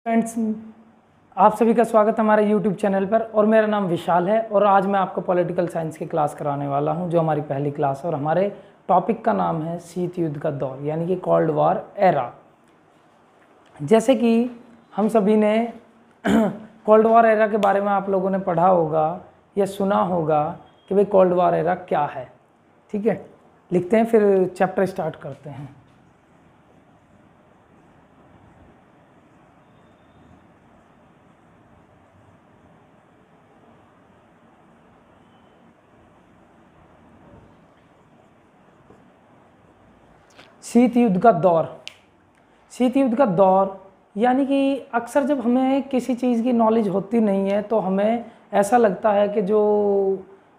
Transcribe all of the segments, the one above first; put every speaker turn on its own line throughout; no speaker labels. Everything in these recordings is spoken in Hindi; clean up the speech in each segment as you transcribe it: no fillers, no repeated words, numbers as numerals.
फ्रेंड्स, आप सभी का स्वागत है हमारे YouTube चैनल पर। और मेरा नाम विशाल है और आज मैं आपको पॉलिटिकल साइंस की क्लास कराने वाला हूं, जो हमारी पहली क्लास है। और हमारे टॉपिक का नाम है शीत युद्ध का दौर, यानी कि कोल्ड वॉर एरा। जैसे कि हम सभी ने कोल्ड वॉर एरा के बारे में आप लोगों ने पढ़ा होगा या सुना होगा कि भाई कोल्ड वॉर एरा क्या है। ठीक है, लिखते हैं, फिर चैप्टर स्टार्ट करते हैं। शीत युद्ध का दौर। शीत युद्ध का दौर यानी कि अक्सर जब हमें किसी चीज़ की नॉलेज होती नहीं है तो हमें ऐसा लगता है कि जो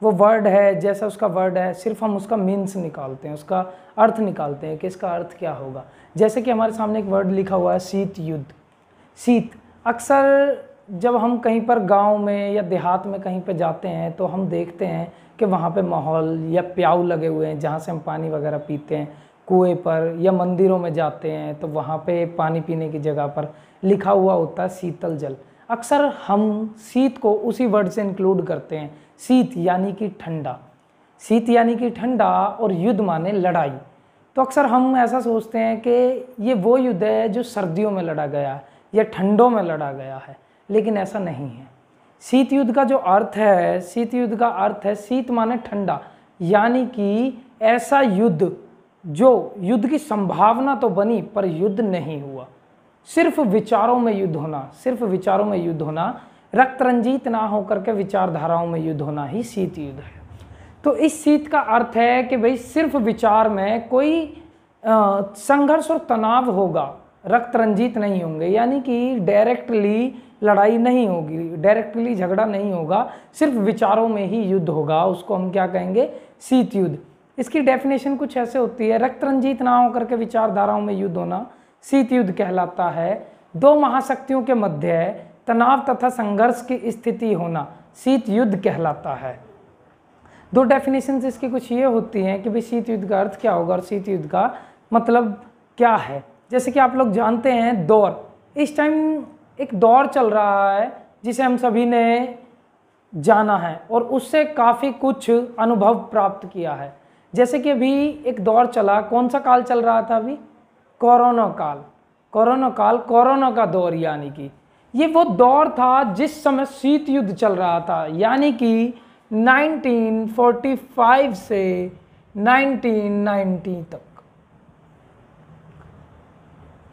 वो वर्ड है, जैसा उसका वर्ड है, सिर्फ हम उसका मीन्स निकालते हैं, उसका अर्थ निकालते हैं कि इसका अर्थ क्या होगा। जैसे कि हमारे सामने एक वर्ड लिखा हुआ है शीत युद्ध। शीत, अक्सर जब हम कहीं पर गांव में या देहात में कहीं पर जाते हैं तो हम देखते हैं कि वहाँ पे माहौल या प्याऊ लगे हुए हैं जहाँ से हम पानी वगैरह पीते हैं। कुएं पर या मंदिरों में जाते हैं तो वहाँ पे पानी पीने की जगह पर लिखा हुआ होता है शीतल जल। अक्सर हम शीत को उसी वर्ड से इंक्लूड करते हैं। शीत यानी कि ठंडा, शीत यानी कि ठंडा, और युद्ध माने लड़ाई। तो अक्सर हम ऐसा सोचते हैं कि ये वो युद्ध है जो सर्दियों में लड़ा गया है या ठंडों में लड़ा गया है, लेकिन ऐसा नहीं है। शीत युद्ध का जो अर्थ है, शीत युद्ध का अर्थ है शीत माने ठंडा, यानी कि ऐसा युद्ध जो युद्ध की संभावना तो बनी पर युद्ध नहीं हुआ। सिर्फ विचारों में युद्ध होना, सिर्फ विचारों में युद्ध होना, रक्त रंजित ना होकर के विचारधाराओं में युद्ध होना ही शीत युद्ध है। तो इस शीत का अर्थ है कि भाई सिर्फ विचार में कोई संघर्ष और तनाव होगा, रक्त रंजित नहीं होंगे, यानी कि डायरेक्टली लड़ाई नहीं होगी, डायरेक्टली झगड़ा नहीं होगा, सिर्फ विचारों में ही युद्ध होगा। उसको हम क्या कहेंगे? शीत युद्ध। इसकी डेफिनेशन कुछ ऐसे होती है, रक्त रंजित ना होकर के विचारधाराओं में युद्ध होना शीत युद्ध कहलाता है। दो महाशक्तियों के मध्य तनाव तथा संघर्ष की स्थिति होना शीत युद्ध कहलाता है। दो डेफिनेशन इसकी कुछ ये होती हैं कि भाई शीत युद्ध का अर्थ क्या होगा और शीत युद्ध का मतलब क्या है। जैसे कि आप लोग जानते हैं दौर, इस टाइम एक दौर चल रहा है जिसे हम सभी ने जाना है और उससे काफ़ी कुछ अनुभव प्राप्त किया है। जैसे कि अभी एक दौर चला, कौन सा काल चल रहा था अभी? कोरोना काल। कोरोना काल, कोरोना का दौर, यानी कि ये वो दौर था जिस समय शीत युद्ध चल रहा था, यानी कि 1945 से 1990 तक।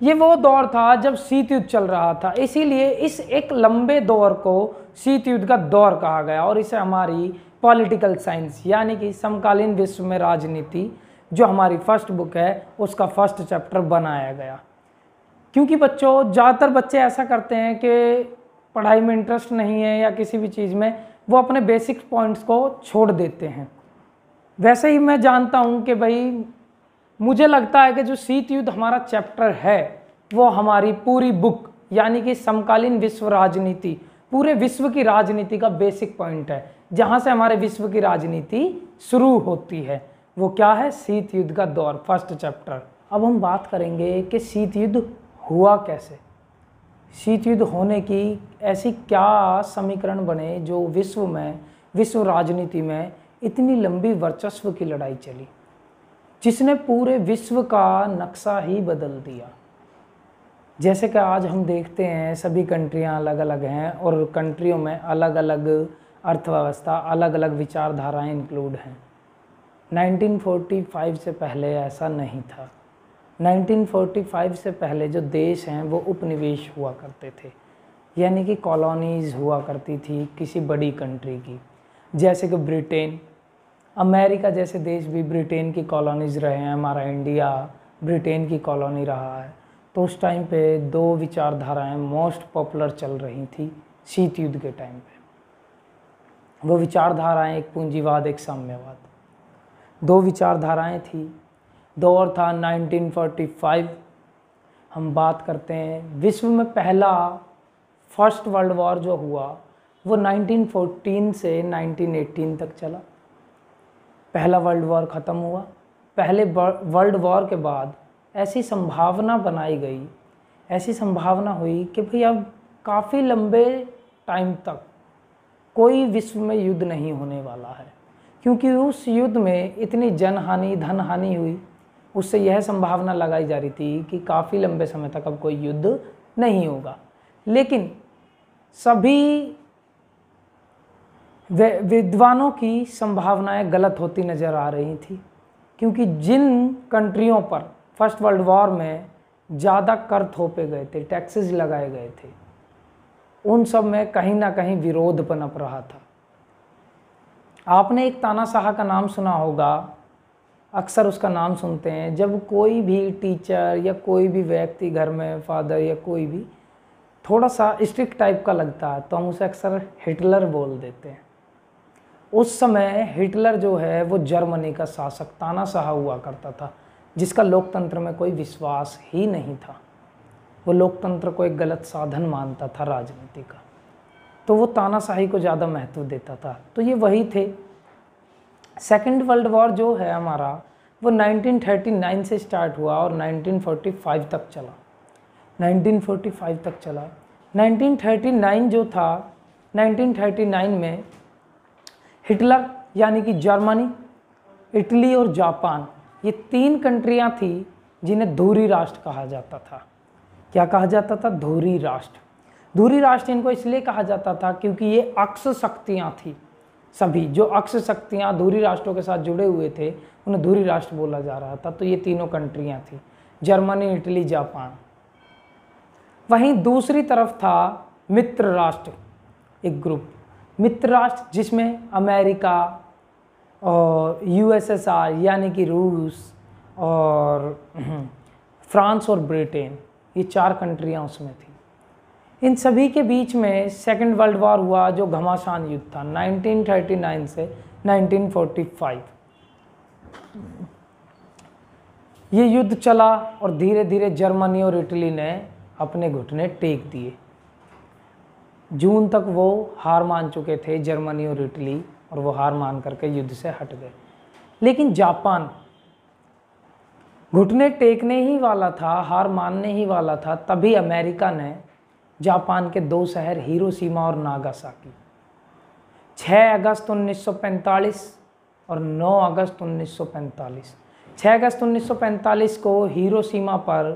ये वो दौर था जब शीत युद्ध चल रहा था, इसीलिए इस एक लंबे दौर को शीत युद्ध का दौर कहा गया। और इसे हमारी पॉलिटिकल साइंस यानी कि समकालीन विश्व में राजनीति, जो हमारी फर्स्ट बुक है, उसका फर्स्ट चैप्टर बनाया गया। क्योंकि बच्चों, ज़्यादातर बच्चे ऐसा करते हैं कि पढ़ाई में इंटरेस्ट नहीं है या किसी भी चीज़ में, वो अपने बेसिक पॉइंट्स को छोड़ देते हैं। वैसे ही मैं जानता हूँ कि भाई, मुझे लगता है कि जो शीत युद्ध हमारा चैप्टर है वो हमारी पूरी बुक यानी कि समकालीन विश्व राजनीति, पूरे विश्व की राजनीति का बेसिक पॉइंट है, जहाँ से हमारे विश्व की राजनीति शुरू होती है। वो क्या है? शीत युद्ध का दौर, फर्स्ट चैप्टर। अब हम बात करेंगे कि शीत युद्ध हुआ कैसे। शीत युद्ध होने की ऐसी क्या समीकरण बने जो विश्व में, विश्व राजनीति में इतनी लंबी वर्चस्व की लड़ाई चली, जिसने पूरे विश्व का नक्शा ही बदल दिया। जैसे कि आज हम देखते हैं सभी कंट्रियां अलग अलग हैं और कंट्रियों में अलग अलग अर्थव्यवस्था, अलग अलग विचारधाराएं इंक्लूड हैं। 1945 से पहले ऐसा नहीं था। 1945 से पहले जो देश हैं वो उपनिवेश हुआ करते थे, यानी कि कॉलोनीज़ हुआ करती थी किसी बड़ी कंट्री की। जैसे कि ब्रिटेन, अमेरिका जैसे देश भी ब्रिटेन की कॉलोनीज़ रहे हैं। हमारा इंडिया ब्रिटेन की कॉलोनी रहा है। तो उस टाइम पे दो विचारधाराएं मोस्ट पॉपुलर चल रही थी शीत युद्ध के टाइम पे। वो विचारधाराएं, एक पूंजीवाद, एक साम्यवाद, दो विचारधाराएं थी। दौर था 1945। हम बात करते हैं विश्व में पहला फर्स्ट वर्ल्ड वॉर जो हुआ वो 1914 से 1918 तक चला। पहला वर्ल्ड वॉर ख़त्म हुआ। पहले वर्ल्ड वॉर के बाद ऐसी संभावना बनाई गई, ऐसी संभावना हुई कि भाई अब काफ़ी लंबे टाइम तक कोई विश्व में युद्ध नहीं होने वाला है, क्योंकि उस युद्ध में इतनी जनहानि धन हानि हुई। उससे यह संभावना लगाई जा रही थी कि काफ़ी लंबे समय तक अब कोई युद्ध नहीं होगा। लेकिन सभी विद्वानों की संभावनाएं गलत होती नज़र आ रही थी, क्योंकि जिन कंट्रियों पर फर्स्ट वर्ल्ड वॉर में ज़्यादा कर थोपे गए थे, टैक्सेस लगाए गए थे, उन सब में कहीं ना कहीं विरोध पनप रहा था। आपने एक तानाशाह का नाम सुना होगा, अक्सर उसका नाम सुनते हैं। जब कोई भी टीचर या कोई भी व्यक्ति घर में, फादर या कोई भी थोड़ा सा स्ट्रिक्ट टाइप का लगता है तो हम उसे अक्सर हिटलर बोल देते हैं। उस समय हिटलर जो है वो जर्मनी का शासक तानाशाह हुआ करता था, जिसका लोकतंत्र में कोई विश्वास ही नहीं था। वो लोकतंत्र को एक गलत साधन मानता था राजनीति का, तो वो तानाशाही को ज़्यादा महत्व देता था। तो ये वही थे। सेकेंड वर्ल्ड वॉर जो है हमारा, वो 1939 से स्टार्ट हुआ और 1945 तक चला। 1945 तक चला। 1939 जो था, 1939 में हिटलर यानी कि जर्मनी, इटली और जापान, ये 3 कंट्रियां थी जिन्हें धुरी राष्ट्र कहा जाता था। क्या कहा जाता था? धुरी राष्ट्र। धुरी राष्ट्र इनको इसलिए कहा जाता था क्योंकि ये अक्ष शक्तियां थी। सभी जो अक्ष शक्तियां धुरी राष्ट्रों के साथ जुड़े हुए थे उन्हें धुरी राष्ट्र बोला जा रहा था। तो ये तीनों कंट्रियां थी, जर्मनी, इटली, जापान। वहीं दूसरी तरफ था मित्र राष्ट्र, एक ग्रुप मित्र राष्ट्र जिसमें अमेरिका और यूएसएसआर यानी कि रूस और फ्रांस और ब्रिटेन, ये 4 कंट्रियां उसमें थी। इन सभी के बीच में सेकेंड वर्ल्ड वॉर हुआ, जो घमासान युद्ध था 1939 से 1945। ये युद्ध चला और धीरे धीरे जर्मनी और इटली ने अपने घुटने टेक दिए। जून तक वो हार मान चुके थे, जर्मनी और इटली, और वो हार मान करके युद्ध से हट गए। लेकिन जापान घुटने टेकने ही वाला था, हार मानने ही वाला था, तभी अमेरिका ने जापान के 2 शहर हिरोशिमा और नागासाकी 6 अगस्त 1945 और 9 अगस्त 1945। 6 अगस्त 1945 को हिरोशिमा पर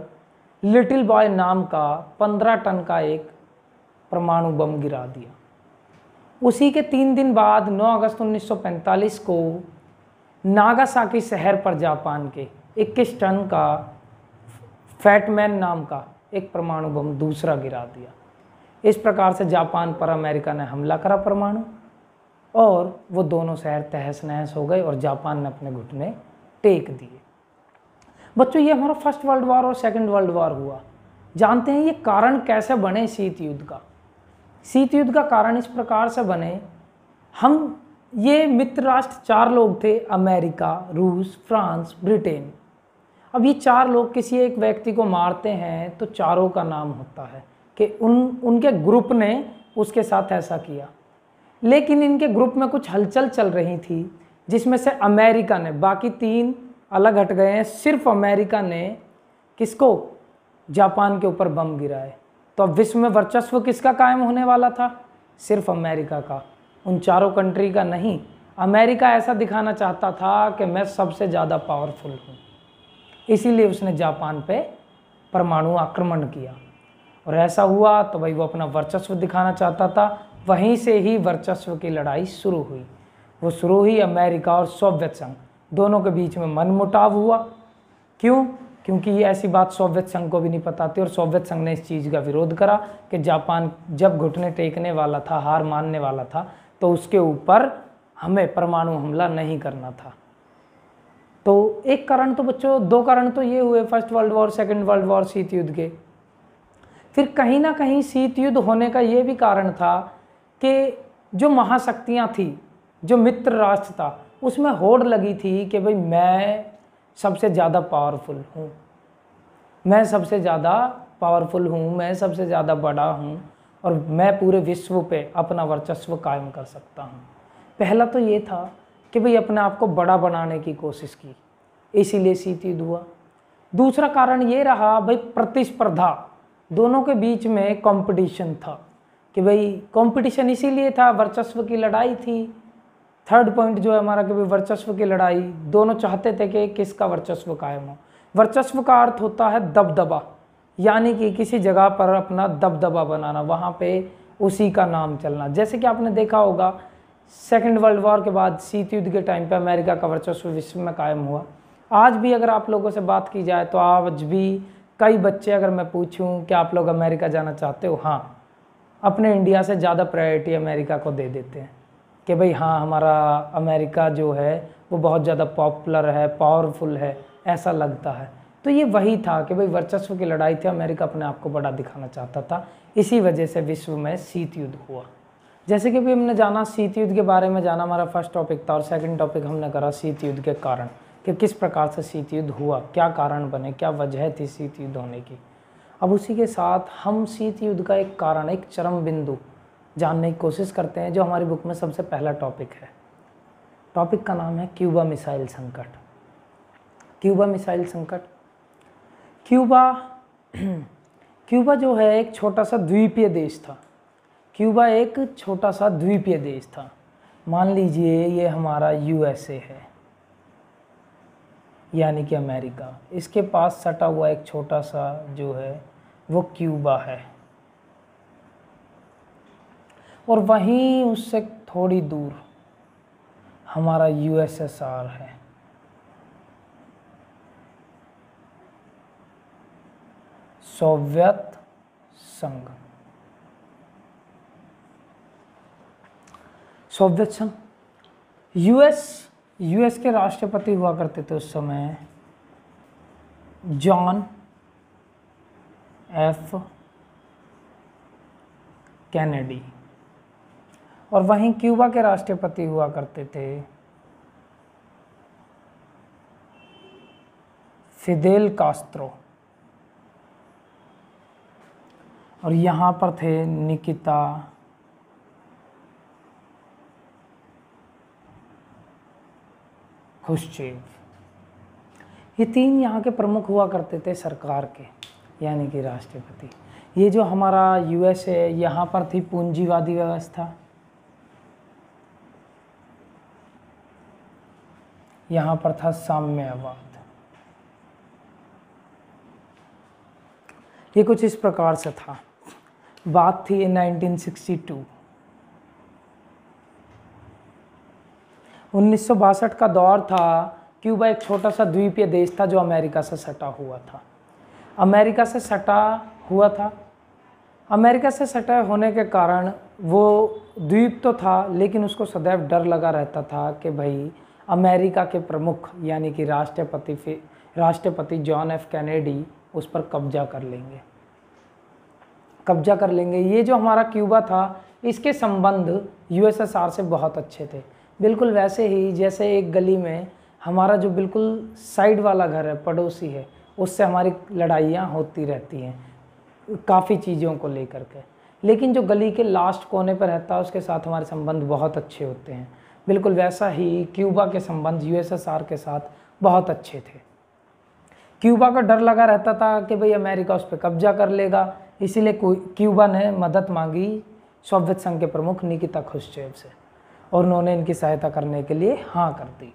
लिटिल बॉय नाम का 15 टन का एक परमाणु बम गिरा दिया। उसी के 3 दिन बाद 9 अगस्त 1945 को नागासाकी शहर पर जापान के 21 टन का फैटमैन नाम का एक परमाणु बम दूसरा गिरा दिया। इस प्रकार से जापान पर अमेरिका ने हमला करा परमाणु, और वो दोनों शहर तहस नहस हो गए और जापान ने अपने घुटने टेक दिए। बच्चों, ये हमारा फर्स्ट वर्ल्ड वॉर और सेकंड वर्ल्ड वॉर हुआ। जानते हैं ये कारण कैसे बने शीत युद्ध का? शीत युद्ध का कारण इस प्रकार से बने, हम ये मित्र राष्ट्र 4 लोग थे, अमेरिका, रूस, फ्रांस, ब्रिटेन। अब ये 4 लोग किसी एक व्यक्ति को मारते हैं तो चारों का नाम होता है कि उनके ग्रुप ने उसके साथ ऐसा किया। लेकिन इनके ग्रुप में कुछ हलचल चल रही थी, जिसमें से अमेरिका ने, बाकी 3 अलग हट गए हैं, सिर्फ अमेरिका ने किसको? जापान के ऊपर बम गिराए। तो अब विश्व में वर्चस्व किसका कायम होने वाला था? सिर्फ अमेरिका का, उन चारों कंट्री का नहीं। अमेरिका ऐसा दिखाना चाहता था कि मैं सबसे ज़्यादा पावरफुल हूँ, इसीलिए उसने जापान पे परमाणु आक्रमण किया। और ऐसा हुआ तो भाई वो अपना वर्चस्व दिखाना चाहता था। वहीं से ही वर्चस्व की लड़ाई शुरू हुई। वो शुरू हुई अमेरिका और सोवियत संघ दोनों के बीच में मनमुटाव हुआ। क्यों? क्योंकि ये ऐसी बात सोवियत संघ को भी नहीं पता थी, और सोवियत संघ ने इस चीज़ का विरोध करा कि जापान जब घुटने टेकने वाला था, हार मानने वाला था, तो उसके ऊपर हमें परमाणु हमला नहीं करना था। तो एक कारण तो बच्चों, 2 कारण तो ये हुए, first world war, second world war, शीत युद्ध के। फिर कहीं ना कहीं शीत युद्ध होने का ये भी कारण था कि जो महाशक्तियाँ थी, जो मित्र राष्ट्र था, उसमें होड़ लगी थी कि भाई मैं सबसे ज़्यादा पावरफुल हूँ, मैं सबसे ज़्यादा पावरफुल हूँ, मैं सबसे ज़्यादा बड़ा हूँ, और मैं पूरे विश्व पे अपना वर्चस्व कायम कर सकता हूँ। पहला तो ये था कि भाई अपने आप को बड़ा बनाने की कोशिश की, इसीलिए शीत युद्ध हुआ। दूसरा कारण ये रहा भाई प्रतिस्पर्धा, दोनों के बीच में कंपटीशन था कि भाई कंपटीशन इसीलिए था, वर्चस्व की लड़ाई थी। थर्ड पॉइंट जो है हमारा कि भाई वर्चस्व की लड़ाई, दोनों चाहते थे कि किसका वर्चस्व कायम हो। वर्चस्व का अर्थ होता है दबदबा, यानी कि किसी जगह पर अपना दबदबा बनाना, वहाँ पे उसी का नाम चलना। जैसे कि आपने देखा होगा सेकेंड वर्ल्ड वॉर के बाद शीत युद्ध के टाइम पे अमेरिका का वर्चस्व विश्व में कायम हुआ। आज भी अगर आप लोगों से बात की जाए तो आज भी कई बच्चे, अगर मैं पूछूं कि आप लोग अमेरिका जाना चाहते हो, हाँ, अपने इंडिया से ज़्यादा प्रायोरिटी अमेरिका को दे देते हैं कि भाई हाँ, हमारा अमेरिका जो है वो बहुत ज़्यादा पॉपुलर है, पावरफुल है, ऐसा लगता है। तो ये वही था कि भाई वर्चस्व की लड़ाई थी, अमेरिका अपने आप को बड़ा दिखाना चाहता था, इसी वजह से विश्व में शीत युद्ध हुआ। जैसे कि भी हमने जाना शीत युद्ध के बारे में जाना, हमारा फर्स्ट टॉपिक था, और सेकंड टॉपिक हमने करा शीत युद्ध के कारण कि किस प्रकार से शीत युद्ध हुआ, क्या कारण बने, क्या वजह थी शीत युद्ध होने की। अब उसी के साथ हम शीत युद्ध का एक कारण, एक चरम बिंदु जानने की कोशिश करते हैं, जो हमारी बुक में सबसे पहला टॉपिक है। टॉपिक का नाम है क्यूबा मिसाइल संकट। क्यूबा मिसाइल संकट। क्यूबा जो है एक छोटा सा द्वीपीय देश था। क्यूबा एक छोटा सा द्वीपीय देश था। मान लीजिए ये हमारा यूएसए है, यानी कि अमेरिका, इसके पास सटा हुआ एक छोटा सा जो है वो क्यूबा है, और वहीं उससे थोड़ी दूर हमारा यूएसएसआर है। सोवियत संघ। सोवियत संघ, यूएस के राष्ट्रपति हुआ करते थे उस समय जॉन एफ कैनेडी, और वहीं क्यूबा के राष्ट्रपति हुआ करते थे फिदेल कास्त्रो, और यहाँ पर थे निकिता खुश्चेव। ये तीन यहाँ के प्रमुख हुआ करते थे सरकार के, यानी कि राष्ट्रपति। ये जो हमारा यूएस है, यहाँ पर थी पूंजीवादी व्यवस्था, यहाँ पर था साम्यवाद। ये कुछ इस प्रकार से था। बात थी 1962। 1962 का दौर था। क्यूबा एक छोटा सा द्वीपीय देश था जो अमेरिका से सटा हुआ था। अमेरिका से सटा हुआ था। अमेरिका से सटा होने के कारण वो द्वीप तो था, लेकिन उसको सदैव डर लगा रहता था कि भाई अमेरिका के प्रमुख यानी कि राष्ट्रपति जॉन एफ कैनेडी उस पर कब्जा कर लेंगे। ये जो हमारा क्यूबा था, इसके संबंध यूएसएसआर से बहुत अच्छे थे। बिल्कुल वैसे ही जैसे एक गली में हमारा जो बिल्कुल साइड वाला घर है, पड़ोसी है, उससे हमारी लड़ाइयाँ होती रहती हैं काफ़ी चीज़ों को लेकर के, लेकिन जो गली के लास्ट कोने पर रहता है उसके साथ हमारे संबंध बहुत अच्छे होते हैं। बिल्कुल वैसा ही क्यूबा के संबंध यूएसएसआर के साथ बहुत अच्छे थे। क्यूबा का डर लगा रहता था कि भाई अमेरिका उस पर कब्जा कर लेगा, इसीलिए क्यूबा ने मदद मांगी सोवियत संघ के प्रमुख निकिता खुश्चेव से, और उन्होंने इनकी सहायता करने के लिए हाँ कर दी।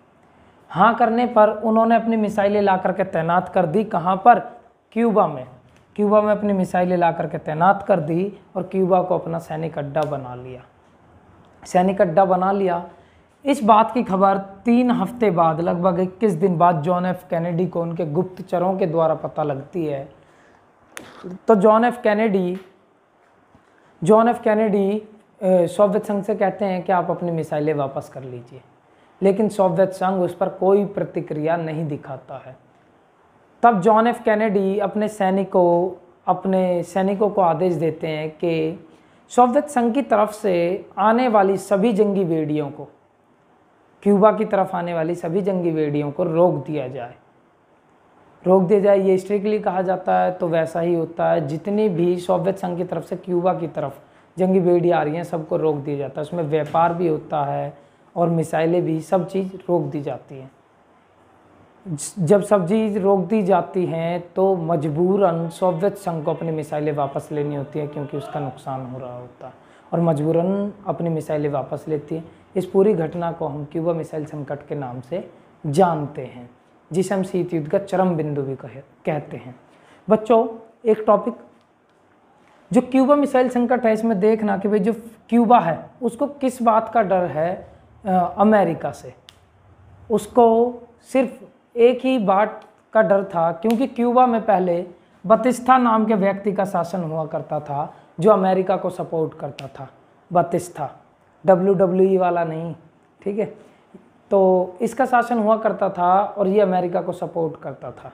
हाँ करने पर उन्होंने अपनी मिसाइलें ला करके तैनात कर दी। कहाँ पर? क्यूबा में। क्यूबा में अपनी मिसाइलें ला करके तैनात कर दी और क्यूबा को अपना सैनिक अड्डा बना लिया। इस बात की खबर 3 हफ्ते बाद, लगभग 21 दिन बाद जॉन एफ कैनेडी को उनके गुप्तचरों के द्वारा पता लगती है। तो जॉन एफ कैनेडी सोवियत संघ से कहते हैं कि आप अपनी मिसाइलें वापस कर लीजिए, लेकिन सोवियत संघ उस पर कोई प्रतिक्रिया नहीं दिखाता है। तब जॉन एफ कैनेडी अपने सैनिकों को आदेश देते हैं कि सोवियत संघ की तरफ से आने वाली सभी जंगी बेड़ियों को, क्यूबा की तरफ आने वाली सभी जंगी बेड़ियों को रोक दिया जाए। ये स्ट्रिक्टली कहा जाता है तो वैसा ही होता है। जितनी भी सोवियत संघ की तरफ से क्यूबा की तरफ जंगी बेड़ी आ रही हैं सबको रोक दिया जाता है। उसमें व्यापार भी होता है और मिसाइलें भी, सब चीज़ रोक दी जाती हैं। जब सब्जी रोक दी जाती हैं तो मजबूरन सोवियत संघ को अपनी मिसाइलें वापस लेनी होती है, क्योंकि उसका नुकसान हो रहा होता है, और मजबूरन अपनी मिसाइलें वापस लेती हैं। इस पूरी घटना को हम क्यूबा मिसाइल संकट के नाम से जानते हैं, जिसे हम शीत युद्ध का चरम बिंदु भी कहते हैं। बच्चों, एक टॉपिक जो क्यूबा मिसाइल संकट है, इसमें देखना कि भाई जो क्यूबा है उसको किस बात का डर है अमेरिका से। उसको सिर्फ एक ही बात का डर था, क्योंकि क्यूबा में पहले बतिस्ता नाम के व्यक्ति का शासन हुआ करता था जो अमेरिका को सपोर्ट करता था। बतिस्ता, WWE वाला नहीं, ठीक है। तो इसका शासन हुआ करता था और ये अमेरिका को सपोर्ट करता था।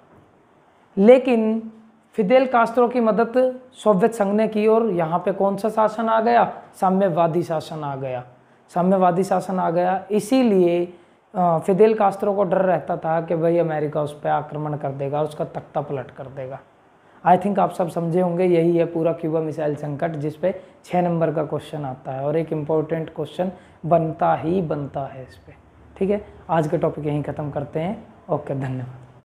लेकिन फिदेल कास्त्रो की मदद सोवियत संघ ने की और यहाँ पे कौन सा शासन आ गया? साम्यवादी शासन आ गया। साम्यवादी शासन आ गया, इसीलिए फिदेल कास्त्रो को डर रहता था कि भाई अमेरिका उस पर आक्रमण कर देगा और उसका तख्ता पलट कर देगा। आई थिंक आप सब समझे होंगे, यही है पूरा क्यूबा मिसाइल संकट, जिस पे 6 नंबर का क्वेश्चन आता है और एक इम्पोर्टेंट क्वेश्चन बनता है इस पर। ठीक है, आज का टॉपिक यहीं ख़त्म करते हैं। ओके, धन्यवाद।